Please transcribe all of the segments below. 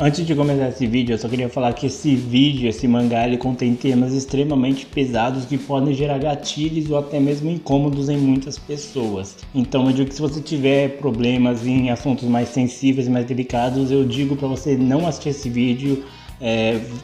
Antes de começar esse vídeo, eu só queria falar que esse mangá, ele contém temas extremamente pesados que podem gerar gatilhos ou até mesmo incômodos em muitas pessoas. Então eu digo que se você tiver problemas em assuntos mais sensíveis e mais delicados, eu digo para você não assistir esse vídeo.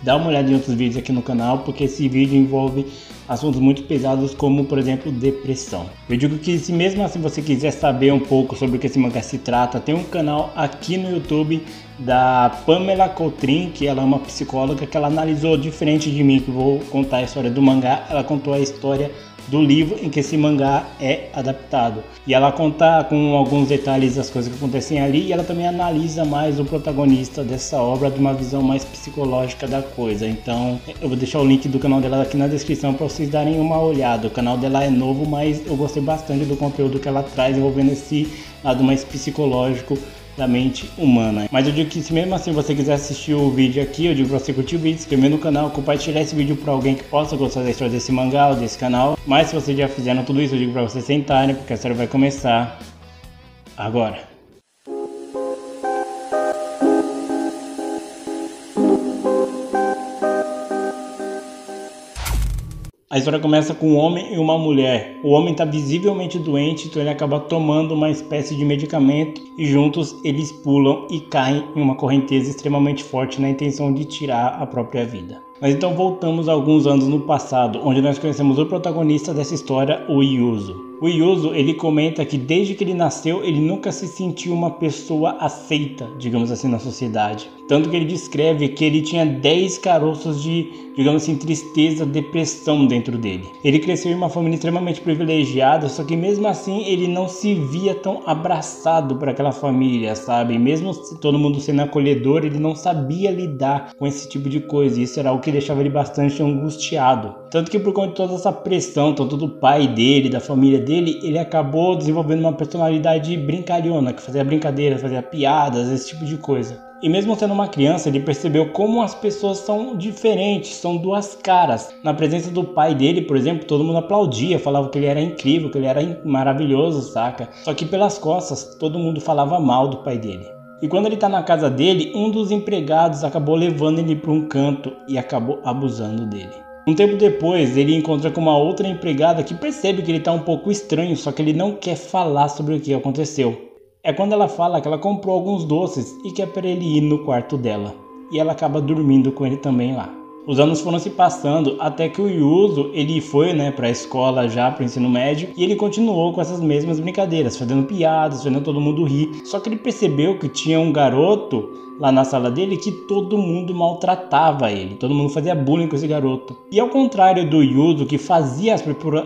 Dá uma olhada em outros vídeos aqui no canal, porque esse vídeo envolve assuntos muito pesados, como por exemplo depressão. Eu digo que se mesmo assim você quiser saber um pouco sobre o que esse mangá se trata, tem um canal aqui no YouTube da Pamela Cotrim, que ela é uma psicóloga, que ela analisou diferente de mim, que vou contar a história do mangá. Ela contou a história do livro em que esse mangá é adaptado, e ela conta com alguns detalhes das coisas que acontecem ali, e ela também analisa mais o protagonista dessa obra de uma visão mais psicológica da coisa. Então eu vou deixar o link do canal dela aqui na descrição para vocês darem uma olhada. O canal dela é novo, mas eu gostei bastante do conteúdo que ela traz envolvendo esse lado mais psicológico da mente humana. Mas eu digo que se mesmo assim você quiser assistir o vídeo aqui, eu digo pra você curtir o vídeo, se inscrever no canal, compartilhar esse vídeo pra alguém que possa gostar da história desse mangá ou desse canal. Mas se vocês já fizeram tudo isso, eu digo pra vocês sentarem, porque a história vai começar agora. A história começa com um homem e uma mulher. O homem está visivelmente doente, então ele acaba tomando uma espécie de medicamento e juntos eles pulam e caem em uma correnteza extremamente forte na intenção de tirar a própria vida. Mas então voltamos alguns anos no passado, onde nós conhecemos o protagonista dessa história, o Yuzo. O Yuzo, ele comenta que desde que ele nasceu, ele nunca se sentiu uma pessoa aceita, digamos assim, na sociedade. Tanto que ele descreve que ele tinha 10 caroços de, digamos assim, tristeza, depressão dentro dele. Ele cresceu em uma família extremamente privilegiada, só que mesmo assim ele não se via tão abraçado por aquela família, sabe? Mesmo todo mundo sendo acolhedor, ele não sabia lidar com esse tipo de coisa. Isso era algo que deixava ele bastante angustiado. Tanto que por conta de toda essa pressão, tanto do pai dele, da família dele, ele acabou desenvolvendo uma personalidade brincalhona, que fazia brincadeiras, fazia piadas, esse tipo de coisa. E mesmo sendo uma criança, ele percebeu como as pessoas são diferentes, são duas caras. Na presença do pai dele, por exemplo, todo mundo aplaudia, falava que ele era incrível, que ele era maravilhoso, saca? Só que pelas costas, todo mundo falava mal do pai dele. E quando ele tá na casa dele, um dos empregados acabou levando ele para um canto e acabou abusando dele. Um tempo depois, ele encontra com uma outra empregada que percebe que ele tá um pouco estranho, só que ele não quer falar sobre o que aconteceu. É quando ela fala que ela comprou alguns doces e quer para ele ir no quarto dela. E ela acaba dormindo com ele também lá. Os anos foram se passando até que o Yuzo, ele foi, para a escola já, para o ensino médio, e ele continuou com essas mesmas brincadeiras, fazendo piadas, fazendo todo mundo rir. Só que ele percebeu que tinha um garoto lá na sala dele que todo mundo maltratava ele, todo mundo fazia bullying com esse garoto. E ao contrário do Yuzo, que fazia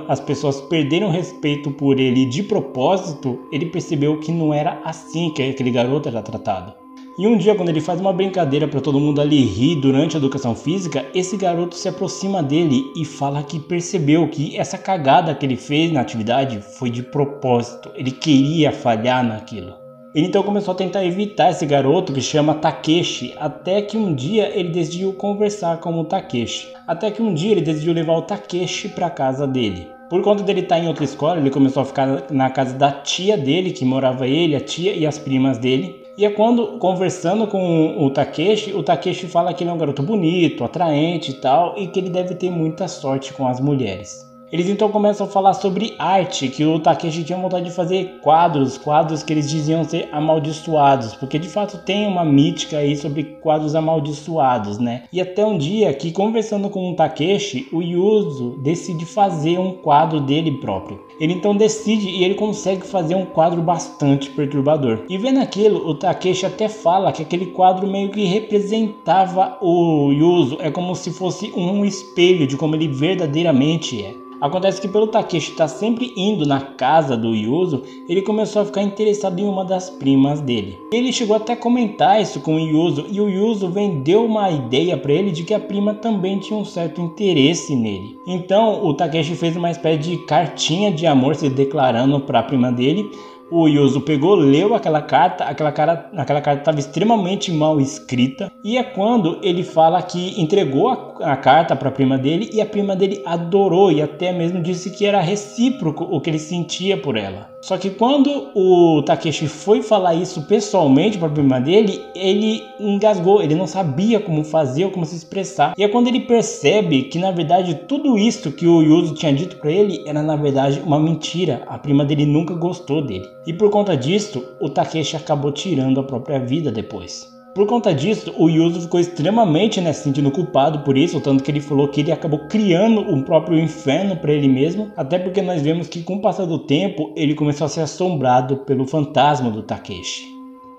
as pessoas perderem o respeito por ele de propósito, ele percebeu que não era assim que aquele garoto era tratado. E um dia, quando ele faz uma brincadeira para todo mundo ali rir durante a educação física, esse garoto se aproxima dele e fala que percebeu que essa cagada que ele fez na atividade foi de propósito, ele queria falhar naquilo. Ele então começou a tentar evitar esse garoto que chama Takeshi, até que um dia ele decidiu conversar com o Takeshi. Até que um dia ele decidiu levar o Takeshi para casa dele. Por conta dele estar em outra escola, ele começou a ficar na casa da tia dele, que morava ele, a tia e as primas dele. E é quando, conversando com o Takeshi fala que ele é um garoto bonito, atraente e tal, e que ele deve ter muita sorte com as mulheres. Eles então começam a falar sobre arte, que o Takeshi tinha vontade de fazer quadros que eles diziam ser amaldiçoados, porque de fato tem uma mítica aí sobre quadros amaldiçoados, E até um dia que, conversando com o Takeshi, o Yuzo decide fazer um quadro dele próprio. Ele então decide e ele consegue fazer um quadro bastante perturbador. E vendo aquilo, o Takeshi até fala que aquele quadro meio que representava o Yuzo, é como se fosse um espelho de como ele verdadeiramente é. Acontece que pelo Takeshi estar sempre indo na casa do Yuzo, ele começou a ficar interessado em uma das primas dele. Ele chegou até a comentar isso com o Yuzo, e o Yuzo vendeu uma ideia para ele de que a prima também tinha um certo interesse nele. Então o Takeshi fez uma espécie de cartinha de amor se declarando para a prima dele. O Yuzo pegou, leu aquela carta estava extremamente mal escrita, e é quando ele fala que entregou a carta para a prima dele, e a prima dele adorou e até mesmo disse que era recíproco o que ele sentia por ela. Só que quando o Takeshi foi falar isso pessoalmente para a prima dele, ele engasgou, ele não sabia como fazer ou como se expressar. E é quando ele percebe que na verdade tudo isso que o Yuzo tinha dito para ele era na verdade uma mentira. A prima dele nunca gostou dele. E por conta disso, o Takeshi acabou tirando a própria vida depois. Por conta disso, o Yuzo ficou extremamente se sentindo culpado por isso, tanto que ele falou que ele acabou criando um próprio inferno para ele mesmo, até porque nós vemos que com o passar do tempo, ele começou a ser assombrado pelo fantasma do Takeshi.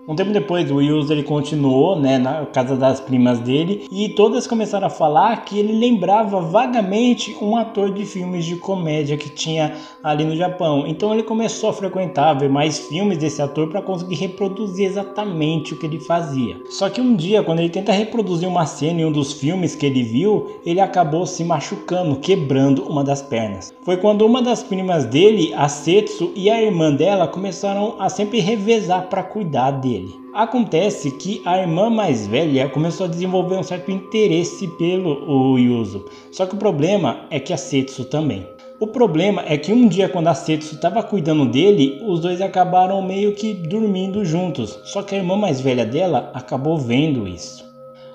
Um tempo depois, o Yuzo ele continuou, na casa das primas dele, e todas começaram a falar que ele lembrava vagamente um ator de filmes de comédia que tinha ali no Japão. Então ele começou a frequentar, ver mais filmes desse ator para conseguir reproduzir exatamente o que ele fazia. Só que um dia, quando ele tenta reproduzir uma cena em um dos filmes que ele viu, ele acabou se machucando, quebrando uma das pernas. Foi quando uma das primas dele, a Setsu, e a irmã dela começaram a sempre revezar para cuidar dele. Acontece que a irmã mais velha começou a desenvolver um certo interesse pelo Yuzo, só que o problema é que a Setsu também. O problema é que um dia, quando a Setsu estava cuidando dele, os dois acabaram meio que dormindo juntos, só que a irmã mais velha dela acabou vendo isso.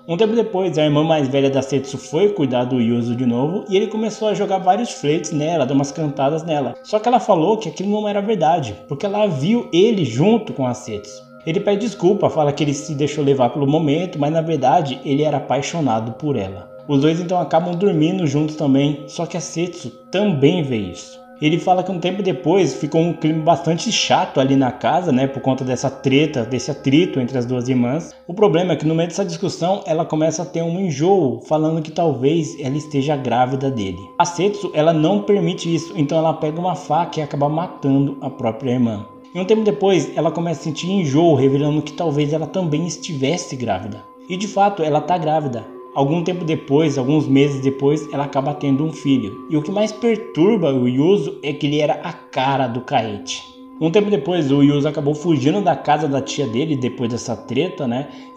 Um tempo depois, a irmã mais velha da Setsu foi cuidar do Yuzo de novo e ele começou a jogar vários flirts nela, dar umas cantadas nela. Só que ela falou que aquilo não era verdade, porque ela viu ele junto com a Setsu. Ele pede desculpa, fala que ele se deixou levar pelo momento, mas na verdade ele era apaixonado por ela. Os dois então acabam dormindo juntos também, só que a Setsu também vê isso. Ele fala que um tempo depois ficou um clima bastante chato ali na casa, por conta dessa treta, desse atrito entre as duas irmãs. O problema é que no meio dessa discussão ela começa a ter um enjoo, falando que talvez ela esteja grávida dele. A Setsu, ela não permite isso, então ela pega uma faca e acaba matando a própria irmã. E um tempo depois, ela começa a sentir enjoo, revelando que talvez ela também estivesse grávida. E de fato, ela está grávida. Algum tempo depois, alguns meses depois, ela acaba tendo um filho. E o que mais perturba o Yuzo é que ele era a cara do Kaete. Um tempo depois, o Yuzo acabou fugindo da casa da tia dele, depois dessa treta,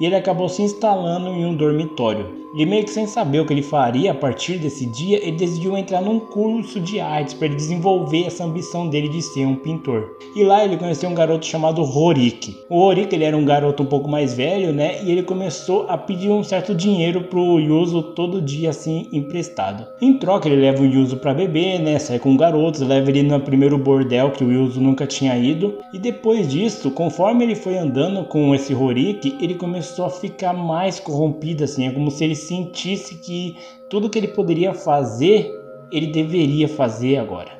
e ele acabou se instalando em um dormitório. E meio que sem saber o que ele faria a partir desse dia, ele decidiu entrar num curso de artes para ele desenvolver essa ambição dele de ser um pintor. E lá ele conheceu um garoto chamado Horiki. O Horiki, ele era um garoto um pouco mais velho, e ele começou a pedir um certo dinheiro pro Yuzo todo dia, assim, emprestado. Em troca, ele leva o Yuzo para beber, sai com garotos, leva ele no primeiro bordel que o Yuzo nunca tinha ido. E depois disso, conforme ele foi andando com esse Horiki, ele começou a ficar mais corrompido, assim, é como se ele sentisse que tudo que ele poderia fazer, ele deveria fazer agora.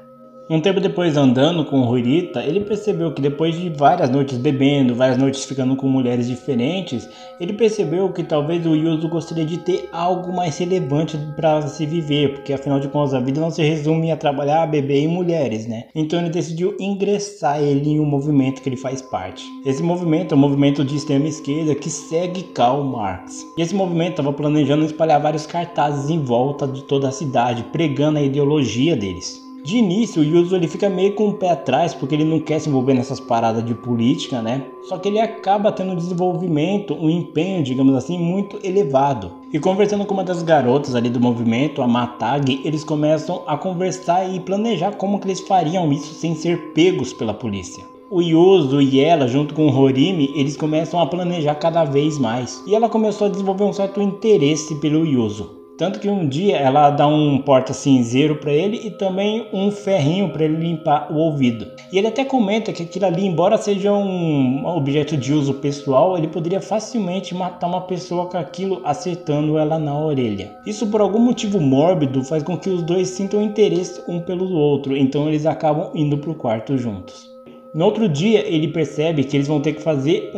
Um tempo depois, andando com o Hirita, ele percebeu que depois de várias noites bebendo, várias noites ficando com mulheres diferentes, ele percebeu que talvez o Yuzo gostaria de ter algo mais relevante para se viver, porque afinal de contas a vida não se resume a trabalhar, beber e mulheres, Então ele decidiu ingressar ele em um movimento que ele faz parte. Esse movimento é um movimento de extrema esquerda que segue Karl Marx. E esse movimento estava planejando espalhar vários cartazes em volta de toda a cidade, pregando a ideologia deles. De início, o Yuzo ele fica meio com o pé atrás porque ele não quer se envolver nessas paradas de política, Só que ele acaba tendo um desenvolvimento, um empenho, digamos assim, muito elevado. E conversando com uma das garotas ali do movimento, a Matagi, eles começam a conversar e planejar como que eles fariam isso sem ser pegos pela polícia. O Yuzo e ela, junto com o Horimi, eles começam a planejar cada vez mais. E ela começou a desenvolver um certo interesse pelo Yuzo. Tanto que um dia ela dá um porta-cinzeiro para ele e também um ferrinho para ele limpar o ouvido. E ele até comenta que aquilo ali, embora seja um objeto de uso pessoal, ele poderia facilmente matar uma pessoa com aquilo acertando ela na orelha. Isso por algum motivo mórbido faz com que os dois sintam interesse um pelo outro, então eles acabam indo pro quarto juntos. No outro dia, ele percebe que eles vão ter que fazer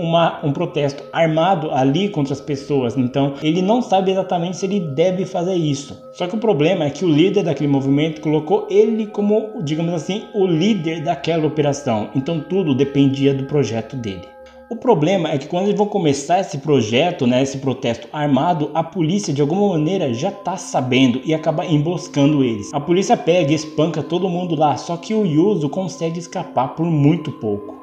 um protesto armado ali contra as pessoas. Então, ele não sabe exatamente se ele deve fazer isso. Só que o problema é que o líder daquele movimento colocou ele como, digamos assim, o líder daquela operação. Então, tudo dependia do projeto dele. O problema é que quando eles vão começar esse projeto, esse protesto armado, a polícia de alguma maneira já tá sabendo e acaba emboscando eles. A polícia pega e espanca todo mundo lá, só que o Yuzo consegue escapar por muito pouco.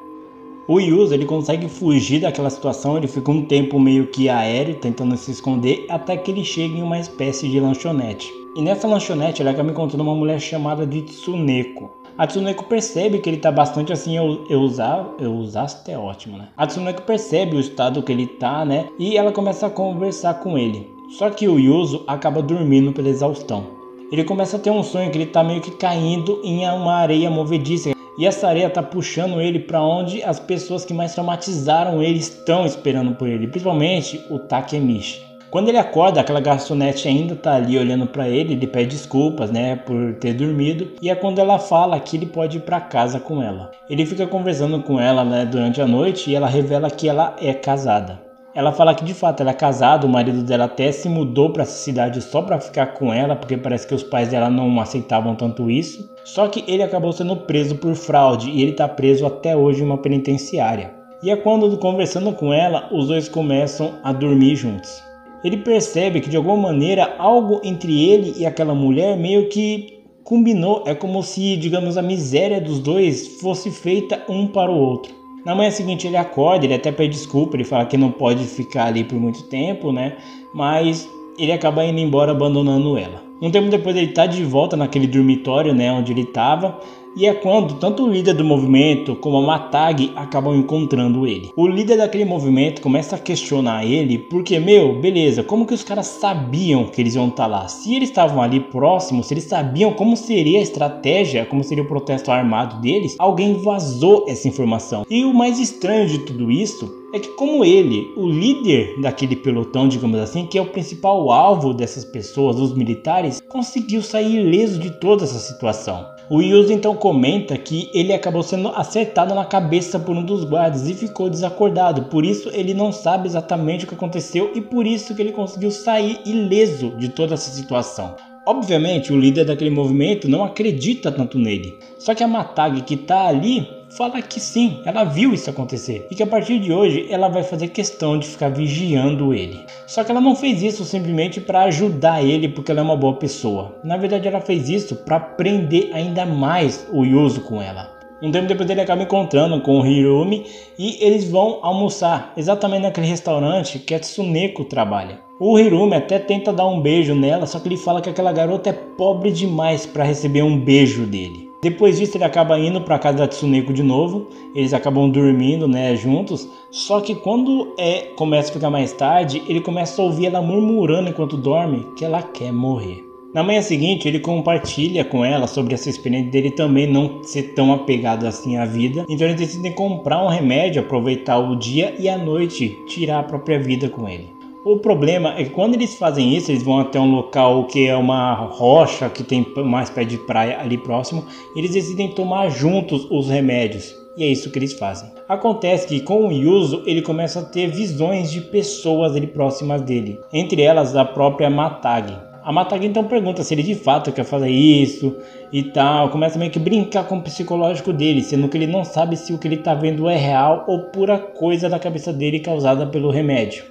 O Yuzo ele consegue fugir daquela situação, ele fica um tempo meio que aéreo, tentando se esconder, até que ele chega em uma espécie de lanchonete. E nessa lanchonete ele acaba encontrando uma mulher chamada de Tsuneko. A Tsuneko percebe que ele tá bastante assim, exausto é ótimo, né? A Tsuneko percebe o estado que ele tá, né? E ela começa a conversar com ele. Só que o Yuzo acaba dormindo pela exaustão. Ele começa a ter um sonho que ele tá meio que caindo em uma areia movediça. E essa areia tá puxando ele para onde as pessoas que mais traumatizaram ele estão esperando por ele, principalmente o Takemichi. Quando ele acorda, aquela garçonete ainda tá ali olhando para ele pede desculpas, né, por ter dormido, e é quando ela fala que ele pode ir para casa com ela. Ele fica conversando com ela, né, durante a noite e ela revela que ela é casada. Ela fala que de fato ela é casada, o marido dela até se mudou para essa cidade só para ficar com ela, porque parece que os pais dela não aceitavam tanto isso. Só que ele acabou sendo preso por fraude e ele tá preso até hoje em uma penitenciária. E é quando, conversando com ela, os dois começam a dormir juntos. Ele percebe que de alguma maneira algo entre ele e aquela mulher meio que combinou. É como se, digamos, a miséria dos dois fosse feita um para o outro. Na manhã seguinte ele acorda, ele até pede desculpa, ele fala que não pode ficar ali por muito tempo, né? Mas ele acaba indo embora abandonando ela. Um tempo depois ele está de volta naquele dormitório, né, onde ele estava. E é quando tanto o líder do movimento como a Matagi acabam encontrando ele. O líder daquele movimento começa a questionar ele, porque, beleza, como que os caras sabiam que eles iam estar lá? Se eles estavam ali próximos, se eles sabiam como seria a estratégia, como seria o protesto armado deles, alguém vazou essa informação. E o mais estranho de tudo isso é que como ele, o líder daquele pelotão, digamos assim, que é o principal alvo dessas pessoas, os militares, conseguiu sair ileso de toda essa situação. O Yuzo então comenta que ele acabou sendo acertado na cabeça por um dos guardas e ficou desacordado, por isso ele não sabe exatamente o que aconteceu e por isso que ele conseguiu sair ileso de toda essa situação. Obviamente o líder daquele movimento não acredita tanto nele, só que a Matagi que tá ali fala que sim, ela viu isso acontecer e que a partir de hoje ela vai fazer questão de ficar vigiando ele. Só que ela não fez isso simplesmente para ajudar ele porque ela é uma boa pessoa. Na verdade ela fez isso para prender ainda mais o Yuzo com ela. Um tempo depois ele acaba encontrando com o Hirumi e eles vão almoçar exatamente naquele restaurante que a Tsuneko trabalha. O Hirumi até tenta dar um beijo nela, só que ele fala que aquela garota é pobre demais para receber um beijo dele. Depois disso ele acaba indo para casa da Tsuneko de novo, eles acabam dormindo, né, juntos, só que quando começa a ficar mais tarde, ele começa a ouvir ela murmurando enquanto dorme que ela quer morrer. Na manhã seguinte ele compartilha com ela sobre essa experiência dele também não ser tão apegado assim à vida, então eles decidem comprar um remédio, aproveitar o dia e à noite tirar a própria vida com ele. O problema é que quando eles fazem isso, eles vão até um local que é uma rocha, que tem mais pé de praia ali próximo, e eles decidem tomar juntos os remédios. E é isso que eles fazem. Acontece que com o Yuzo, ele começa a ter visões de pessoas ali próximas dele, entre elas a própria Matagi. A Matagi então pergunta se ele de fato quer fazer isso e tal, começa meio que brincar com o psicológico dele, sendo que ele não sabe se o que ele está vendo é real ou pura coisa da cabeça dele causada pelo remédio.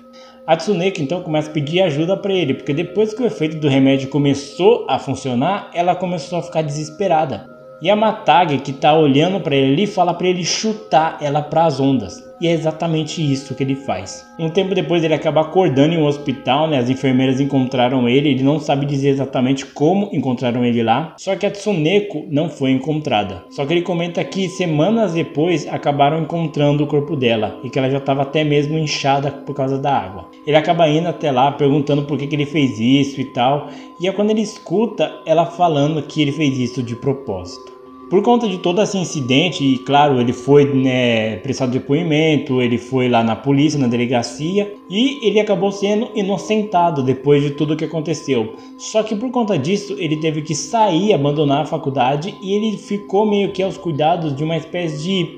A Tsuneko então começa a pedir ajuda para ele, porque depois que o efeito do remédio começou a funcionar, ela começou a ficar desesperada. E a Matagi, que está olhando para ele ali, fala para ele chutar ela para as ondas. E é exatamente isso que ele faz. Um tempo depois ele acaba acordando em um hospital, né? As enfermeiras encontraram ele não sabe dizer exatamente como encontraram ele lá. Só que a Tsuneko não foi encontrada. Só que ele comenta que semanas depois acabaram encontrando o corpo dela e que ela já estava até mesmo inchada por causa da água. Ele acaba indo até lá perguntando por que ele fez isso e tal. E é quando ele escuta ela falando que ele fez isso de propósito. Por conta de todo esse incidente, e claro, ele foi prestado depoimento, ele foi lá na polícia, na delegacia, e ele acabou sendo inocentado depois de tudo o que aconteceu. Só que por conta disso, ele teve que sair, abandonar a faculdade, e ele ficou meio que aos cuidados de uma espécie de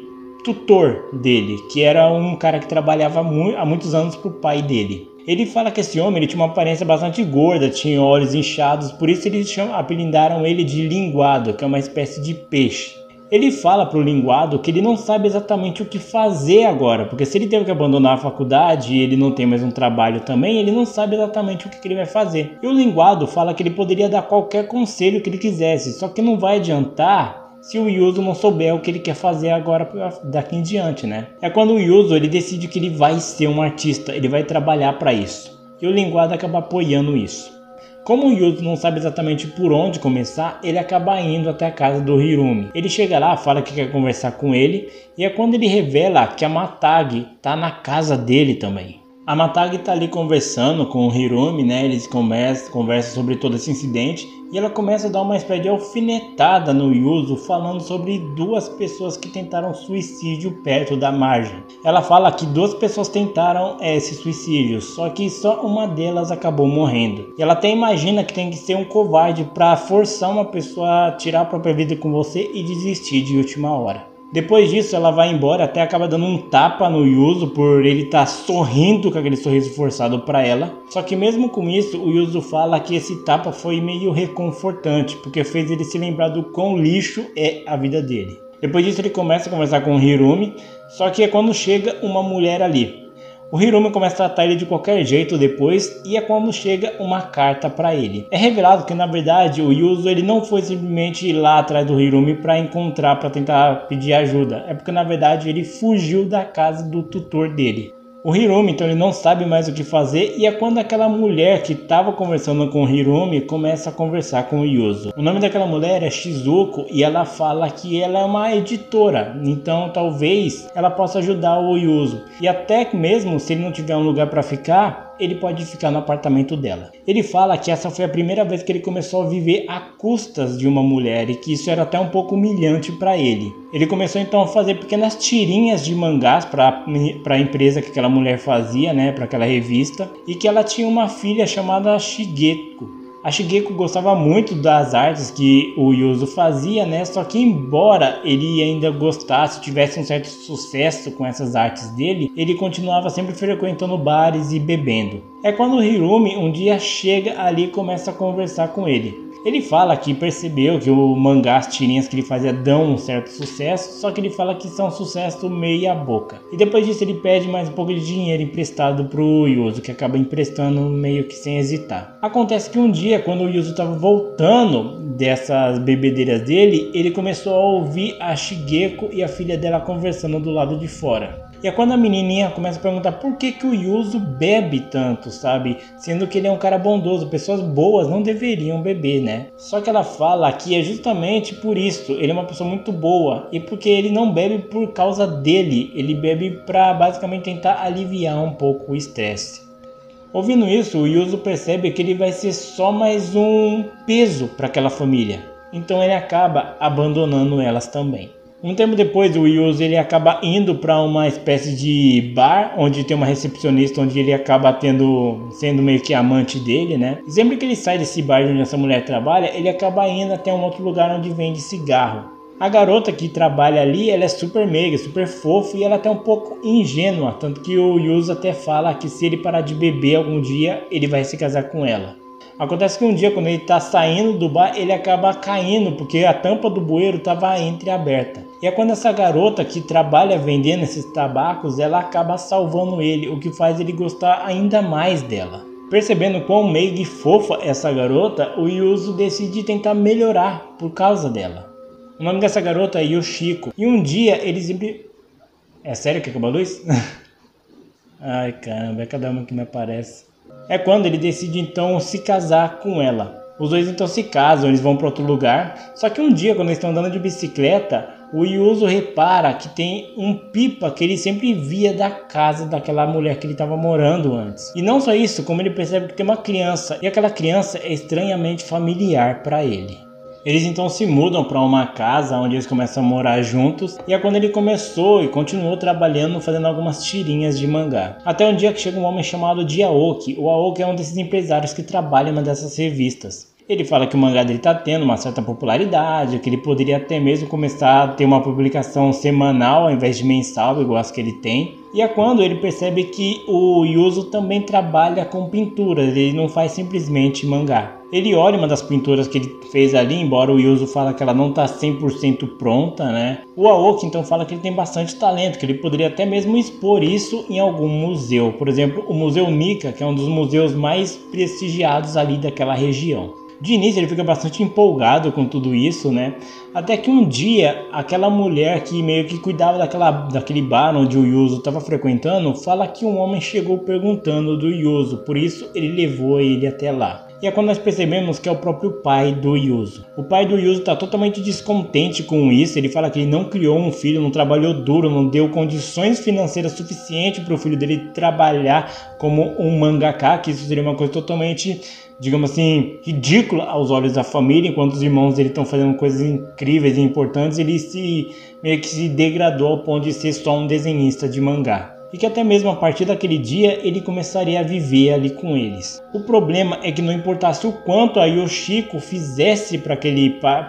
tutor dele, que era um cara que trabalhava há muitos anos para o pai dele. Ele fala que esse homem ele tinha uma aparência bastante gorda, tinha olhos inchados, por isso eles apelidaram ele de linguado, que é uma espécie de peixe. Ele fala para o linguado que ele não sabe exatamente o que fazer agora, porque se ele teve que abandonar a faculdade e ele não tem mais um trabalho também, ele não sabe exatamente o que ele vai fazer. E o linguado fala que ele poderia dar qualquer conselho que ele quisesse, só que não vai adiantar se o Yuzo não souber o que ele quer fazer agora daqui em diante, né? É quando o Yuzo ele decide que ele vai ser um artista, ele vai trabalhar para isso. E o linguado acaba apoiando isso. Como o Yuzo não sabe exatamente por onde começar, ele acaba indo até a casa do Hirumi. Ele chega lá, fala que quer conversar com ele, e é quando ele revela que a Matagi tá na casa dele também. A Matagi tá ali conversando com o Hirumi, né? Eles conversam sobre todo esse incidente e ela começa a dar uma espécie de alfinetada no Yuzo, falando sobre 2 pessoas que tentaram suicídio perto da margem. Ela fala que 2 pessoas tentaram esse suicídio, só que só uma delas acabou morrendo. E ela até imagina que tem que ser um covarde para forçar uma pessoa a tirar a própria vida com você e desistir de última hora. Depois disso ela vai embora, até acaba dando um tapa no Yuzo por ele estar sorrindo com aquele sorriso forçado para ela. Só que mesmo com isso, o Yuzo fala que esse tapa foi meio reconfortante, porque fez ele se lembrar do quão lixo é a vida dele. Depois disso ele começa a conversar com o Hirumi, só que é quando chega uma mulher ali. O Hirumi começa a tratar ele de qualquer jeito depois, e é quando chega uma carta para ele. É revelado que na verdade o Yuzo ele não foi simplesmente ir lá atrás do Hirumi para encontrar, para tentar pedir ajuda. É porque na verdade ele fugiu da casa do tutor dele. O Hirumi então ele não sabe mais o que fazer, e é quando aquela mulher que estava conversando com o Hirumi começa a conversar com o Yuzo. O nome daquela mulher é Shizuko e ela fala que ela é uma editora, então talvez ela possa ajudar o Yuzo. E até mesmo se ele não tiver um lugar para ficar, ele pode ficar no apartamento dela. Ele fala que essa foi a primeira vez que ele começou a viver a custas de uma mulher e que isso era até um pouco humilhante para ele. Ele começou então a fazer pequenas tirinhas de mangás para a empresa que aquela mulher fazia, né, para aquela revista, e que ela tinha uma filha chamada Shigeko. A Shigeko gostava muito das artes que o Yuzo fazia, né? Só que embora ele ainda gostasse, tivesse um certo sucesso com essas artes dele, ele continuava sempre frequentando bares e bebendo. É quando o Hirumi um dia chega ali e começa a conversar com ele. Ele fala que percebeu que o mangá, as tirinhas que ele fazia dão um certo sucesso, só que ele fala que são um sucesso meia boca. E depois disso ele pede mais um pouco de dinheiro emprestado pro Yuzo, que acaba emprestando meio que sem hesitar. Acontece que um dia, quando o Yuzo estava voltando dessas bebedeiras dele, ele começou a ouvir a Shigeko e a filha dela conversando do lado de fora. E é quando a menininha começa a perguntar por que o Yuzo bebe tanto, sabe? Sendo que ele é um cara bondoso, pessoas boas não deveriam beber, né? Só que ela fala que é justamente por isso, ele é uma pessoa muito boa e porque ele não bebe por causa dele, ele bebe pra basicamente tentar aliviar um pouco o estresse. Ouvindo isso, o Yuzo percebe que ele vai ser só mais um peso para aquela família, então ele acaba abandonando elas também. Um tempo depois, o Yuzo ele acaba indo para uma espécie de bar onde tem uma recepcionista, onde ele acaba sendo meio que amante dele, né? E sempre que ele sai desse bar onde essa mulher trabalha, ele acaba indo até um outro lugar onde vende cigarro. A garota que trabalha ali, ela é super meiga, super fofa e ela é até um pouco ingênua, tanto que o Yuzo até fala que se ele parar de beber algum dia, ele vai se casar com ela. Acontece que um dia, quando ele está saindo do bar, ele acaba caindo, porque a tampa do bueiro estava entreaberta. E é quando essa garota que trabalha vendendo esses tabacos, ela acaba salvando ele, o que faz ele gostar ainda mais dela. Percebendo quão meiga e fofa essa garota, o Yuzo decide tentar melhorar por causa dela. O nome dessa garota é Yoshiko. E um dia eles... É sério que acabou a luz? Ai caramba, é cada uma que me aparece. É quando ele decide então se casar com ela. Os dois então se casam, eles vão para outro lugar. Só que um dia, quando eles estão andando de bicicleta, o Yuzo repara que tem um pipa que ele sempre via da casa daquela mulher que ele estava morando antes. E não só isso, como ele percebe que tem uma criança, e aquela criança é estranhamente familiar para ele. Eles então se mudam para uma casa onde eles começam a morar juntos, e é quando ele começou e continuou trabalhando fazendo algumas tirinhas de mangá. Até um dia que chega um homem chamado de Aoki. O Aoki é um desses empresários que trabalha em uma dessas revistas. Ele fala que o mangá dele está tendo uma certa popularidade, que ele poderia até mesmo começar a ter uma publicação semanal ao invés de mensal, igual as que ele tem. E é quando ele percebe que o Yuzo também trabalha com pinturas, ele não faz simplesmente mangá. Ele olha uma das pinturas que ele fez ali, embora o Yuzo fala que ela não está 100% pronta, né? O Aoki então fala que ele tem bastante talento, que ele poderia até mesmo expor isso em algum museu. Por exemplo, o Museu Nika, que é um dos museus mais prestigiados ali daquela região. De início ele fica bastante empolgado com tudo isso, né? Até que um dia, aquela mulher que meio que cuidava daquele bar onde o Yuzo estava frequentando, fala que um homem chegou perguntando do Yuzo, por isso ele levou ele até lá. E é quando nós percebemos que é o próprio pai do Yuzo. O pai do Yuzo está totalmente descontente com isso, ele fala que ele não criou um filho, não trabalhou duro, não deu condições financeiras suficientes para o filho dele trabalhar como um mangaka, que isso seria uma coisa totalmente, digamos assim, ridícula aos olhos da família, enquanto os irmãos dele estão fazendo coisas incríveis e importantes, ele meio que se degradou ao ponto de ser só um desenhista de mangá. E que até mesmo a partir daquele dia ele começaria a viver ali com eles. O problema é que não importasse o quanto a Yoshiko fizesse para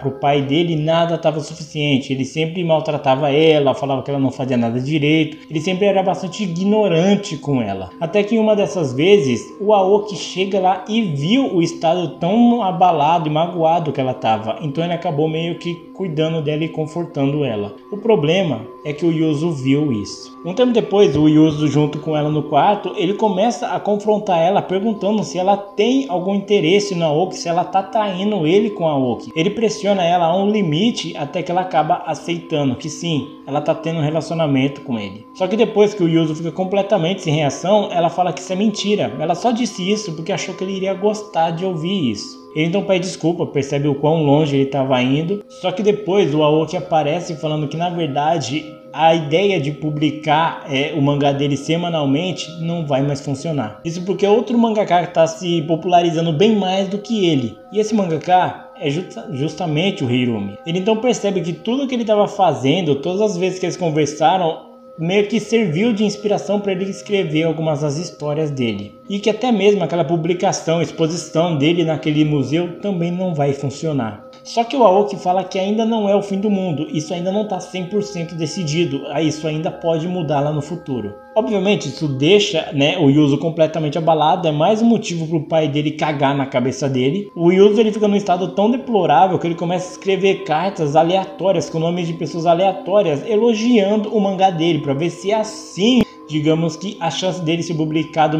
o pai dele, nada estava suficiente. Ele sempre maltratava ela, falava que ela não fazia nada direito, ele sempre era bastante ignorante com ela. Até que em uma dessas vezes, o Aoki chega lá e viu o estado tão abalado e magoado que ela estava. Então ele acabou meio que cuidando dela e confortando ela. O problema é que o Yuzo viu isso. Um tempo depois, o Yuzo, junto com ela no quarto, ele começa a confrontar ela, perguntando se ela tem algum interesse no Aoki, se ela tá traindo ele com a Aoki. Ele pressiona ela a um limite até que ela acaba aceitando que sim, ela tá tendo um relacionamento com ele. Só que depois que o Yuzo fica completamente sem reação, ela fala que isso é mentira. Ela só disse isso porque achou que ele iria gostar de ouvir isso. Ele então pede desculpa, percebe o quão longe ele estava indo. Só que depois o Aoki aparece falando que na verdade a ideia de publicar o mangá dele semanalmente não vai mais funcionar. Isso porque outro mangaka está se popularizando bem mais do que ele. E esse mangaka é justamente o Hirumi. Ele então percebe que tudo que ele estava fazendo, todas as vezes que eles conversaram, meio que serviu de inspiração para ele escrever algumas das histórias dele. E que até mesmo aquela publicação, exposição dele naquele museu também não vai funcionar. Só que o Aoki fala que ainda não é o fim do mundo, isso ainda não está 100% decidido, isso ainda pode mudar lá no futuro. Obviamente isso deixa o Yuzo completamente abalado, é mais um motivo para o pai dele cagar na cabeça dele. O Yuzo ele fica num estado tão deplorável que ele começa a escrever cartas aleatórias com nomes de pessoas aleatórias elogiando o mangá dele, para ver se assim, digamos que a chance dele ser publicado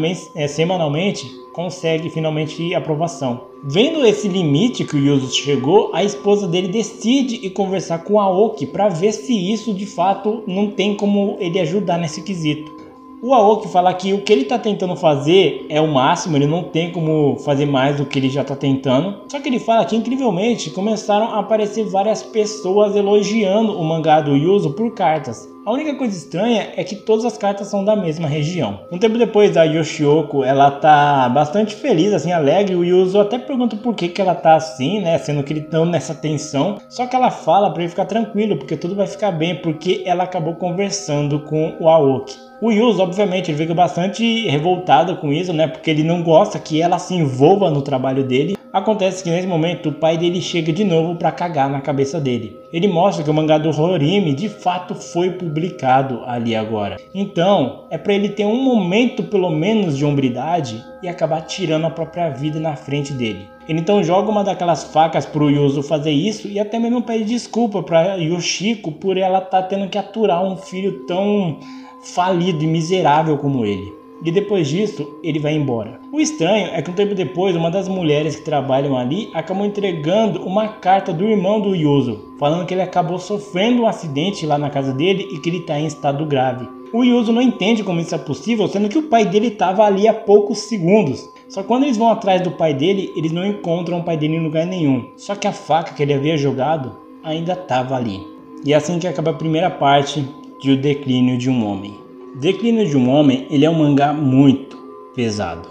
semanalmente consegue finalmente aprovação. Vendo esse limite que o Yuzo chegou, a esposa dele decide ir conversar com a Aoki para ver se isso de fato não tem como ele ajudar nesse quesito. O Aoki fala que o que ele está tentando fazer é o máximo, ele não tem como fazer mais do que ele já está tentando. Só que ele fala que incrivelmente começaram a aparecer várias pessoas elogiando o mangá do Yuzo por cartas. A única coisa estranha é que todas as cartas são da mesma região. Um tempo depois, a Yoshiko, ela tá bastante feliz, assim, alegre. O Yuzo até pergunta por que ela tá assim, sendo que eles estão nessa tensão. Só que ela fala para ele ficar tranquilo, porque tudo vai ficar bem, porque ela acabou conversando com o Aoki. O Yuzo, obviamente, ele fica bastante revoltado com isso, porque ele não gosta que ela se envolva no trabalho dele. Acontece que nesse momento o pai dele chega de novo para cagar na cabeça dele. Ele mostra que o mangá do Horimi de fato foi publicado ali agora. Então é para ele ter um momento pelo menos de hombridade e acabar tirando a própria vida na frente dele. Ele então joga uma daquelas facas pro Yuzo fazer isso e até mesmo pede desculpa para Yoshiko por ela estar tendo que aturar um filho tão falido e miserável como ele. E depois disso, ele vai embora. O estranho é que um tempo depois, uma das mulheres que trabalham ali acabou entregando uma carta do irmão do Yuzo, falando que ele acabou sofrendo um acidente lá na casa dele e que ele está em estado grave. O Yuzo não entende como isso é possível, sendo que o pai dele estava ali há poucos segundos. Só que quando eles vão atrás do pai dele, eles não encontram o pai dele em lugar nenhum. Só que a faca que ele havia jogado ainda estava ali. E é assim que acaba a primeira parte de O Declínio de um Homem. Declínio de um Homem, ele é um mangá muito pesado.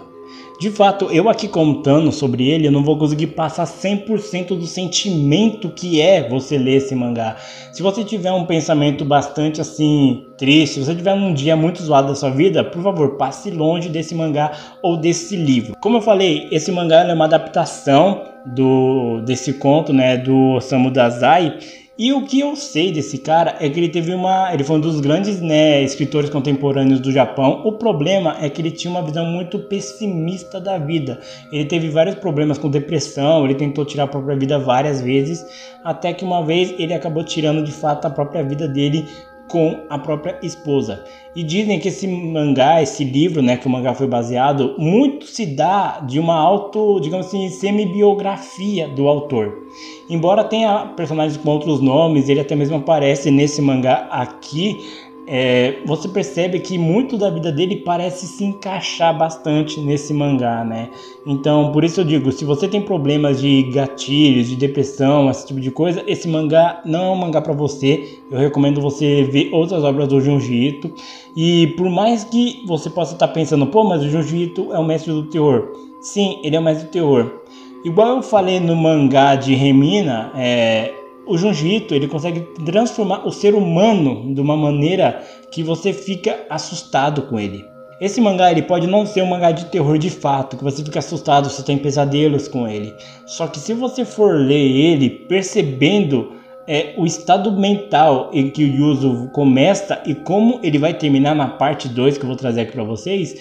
De fato, eu aqui contando sobre ele, eu não vou conseguir passar 100% do sentimento que é você ler esse mangá. Se você tiver um pensamento bastante assim, triste, se você tiver um dia muito zoado da sua vida, por favor, passe longe desse mangá ou desse livro. Como eu falei, esse mangá é uma adaptação desse conto, do Osamu Dazai. E o que eu sei desse cara é que ele foi um dos grandes escritores contemporâneos do Japão. O problema é que ele tinha uma visão muito pessimista da vida. Ele teve vários problemas com depressão, ele tentou tirar a própria vida várias vezes, até que uma vez ele acabou tirando de fato a própria vida dele com a própria esposa. E dizem que esse mangá, esse livro, né, que o mangá foi baseado, muito se dá de uma digamos assim, semi-biografia do autor. Embora tenha personagens com outros nomes, ele até mesmo aparece nesse mangá aqui, você percebe que muito da vida dele parece se encaixar bastante nesse mangá, né? Então, por isso eu digo, se você tem problemas de gatilhos, de depressão, esse tipo de coisa, esse mangá não é um mangá para você. Eu recomendo você ver outras obras do Junji Ito. E por mais que você possa estar pensando, pô, mas o Junji Ito é o mestre do terror. Sim, ele é o mestre do terror. Igual eu falei no mangá de Remina, o Junji Ito, ele consegue transformar o ser humano de uma maneira que você fica assustado com ele. Esse mangá, ele pode não ser um mangá de terror de fato, que você fica assustado, você tem pesadelos com ele. Só que se você for ler ele percebendo o estado mental em que o Yuzo começa e como ele vai terminar na parte 2 que eu vou trazer aqui para vocês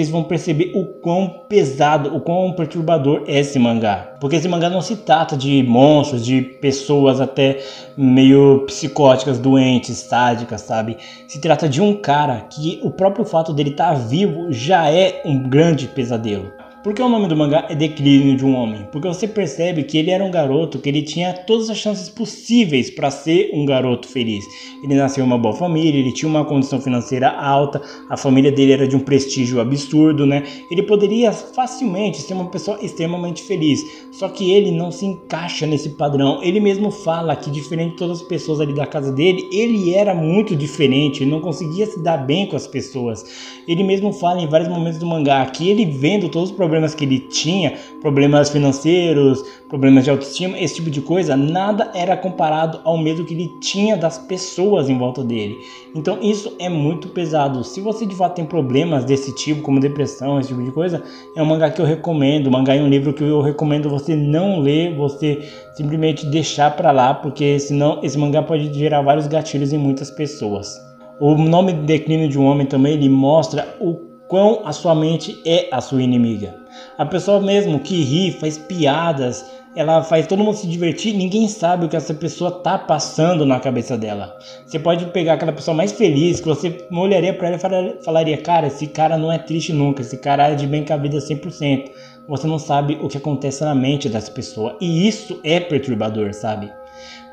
vão perceber o quão pesado, o quão perturbador é esse mangá. Porque esse mangá não se trata de monstros, de pessoas até meio psicóticas, doentes, sádicas, sabe? Se trata de um cara que o próprio fato dele estar vivo já é um grande pesadelo. Por que o nome do mangá é Declínio de um Homem? Porque você percebe que ele era um garoto, que ele tinha todas as chances possíveis para ser um garoto feliz. Ele nasceu em uma boa família, ele tinha uma condição financeira alta, a família dele era de um prestígio absurdo, né? Ele poderia facilmente ser uma pessoa extremamente feliz, só que ele não se encaixa nesse padrão. Ele mesmo fala que, diferente de todas as pessoas ali da casa dele, ele era muito diferente, ele não conseguia se dar bem com as pessoas. Ele mesmo fala em vários momentos do mangá que ele, vendo todos os problemas que ele tinha, problemas financeiros, problemas de autoestima, esse tipo de coisa, nada era comparado ao medo que ele tinha das pessoas em volta dele. Então isso é muito pesado. Se você de fato tem problemas desse tipo, como depressão, esse tipo de coisa, é um mangá que eu recomendo. O mangá é um livro que eu recomendo você não ler, você simplesmente deixar pra lá, porque senão esse mangá pode gerar vários gatilhos em muitas pessoas. O nome de Declínio de um Homem também, ele mostra o quão a sua mente é a sua inimiga. A pessoa mesmo que ri, faz piadas, ela faz todo mundo se divertir, ninguém sabe o que essa pessoa tá passando na cabeça dela. Você pode pegar aquela pessoa mais feliz, que você olharia para ela e falaria, cara, esse cara não é triste nunca, esse cara é de bem com a vida 100%. Você não sabe o que acontece na mente dessa pessoa, e isso é perturbador, sabe?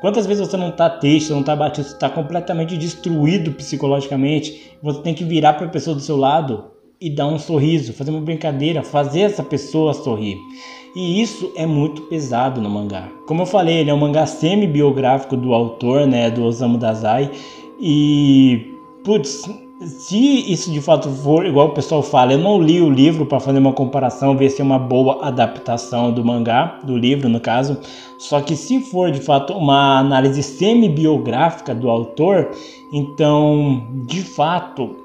Quantas vezes você não tá triste, não tá batido, você tá completamente destruído psicologicamente, você tem que virar para a pessoa do seu lado e dar um sorriso, fazer uma brincadeira, fazer essa pessoa sorrir. E isso é muito pesado no mangá. Como eu falei, ele é um mangá semi-biográfico do autor, né, do Osamu Dazai. E, putz, se isso de fato for igual o pessoal fala, eu não li o livro para fazer uma comparação, ver se é uma boa adaptação do mangá, do livro no caso. Só que se for de fato uma análise semi-biográfica do autor, então, de fato,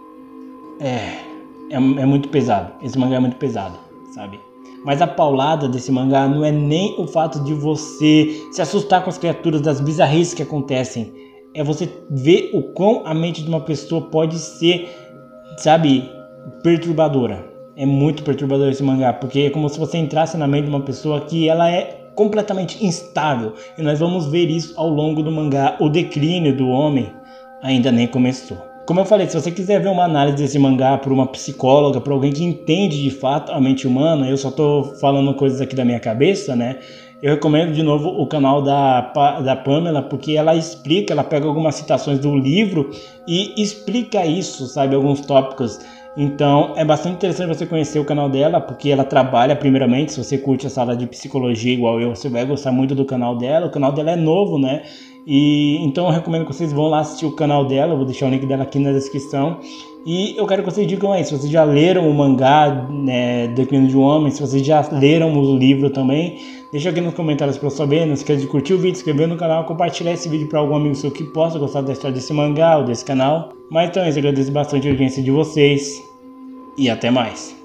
é muito pesado. Esse mangá é muito pesado, sabe? Mas a paulada desse mangá não é nem o fato de você se assustar com as criaturas, das bizarrices que acontecem. É você ver o quão a mente de uma pessoa pode ser, sabe, perturbadora. É muito perturbador esse mangá, porque é como se você entrasse na mente de uma pessoa que ela é completamente instável. E nós vamos ver isso ao longo do mangá. O declínio do homem ainda nem começou. Como eu falei, se você quiser ver uma análise desse mangá por uma psicóloga, por alguém que entende de fato a mente humana, eu só tô falando coisas aqui da minha cabeça, né? Eu recomendo de novo o canal da Pamela, porque ela explica, ela pega algumas citações do livro e explica isso, sabe? Alguns tópicos. Então é bastante interessante você conhecer o canal dela, porque ela trabalha primeiramente, se você curte a sala de psicologia igual eu, você vai gostar muito do canal dela. O canal dela é novo, né? E então eu recomendo que vocês vão lá assistir o canal dela, eu vou deixar o link dela aqui na descrição. E eu quero que vocês digam aí, se vocês já leram o mangá, né, Declínio de um Homem, se vocês já leram o livro também, deixa aqui nos comentários para eu saber. Não esqueça de curtir o vídeo, se inscrever no canal, compartilhar esse vídeo para algum amigo seu que possa gostar da história desse mangá ou desse canal. Mas então, eu agradeço bastante a audiência de vocês e até mais.